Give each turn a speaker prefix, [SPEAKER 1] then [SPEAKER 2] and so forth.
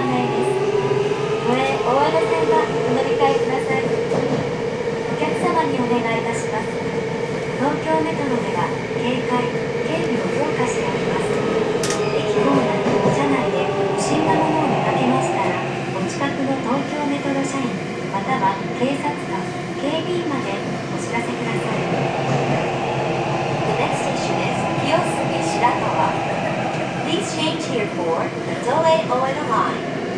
[SPEAKER 1] 案内です。都営大和田線はお乗り換えください。お客様にお願いいたします。東京メトロでは警戒・警備を強化しております。駅構内、車内で不審なものを見かけましたら、お近くの東京メトロ社員または警察官、警備員までお知らせください。The next station is Kiyosuke Shirakawa. Please change here for the Toei Oedo Line.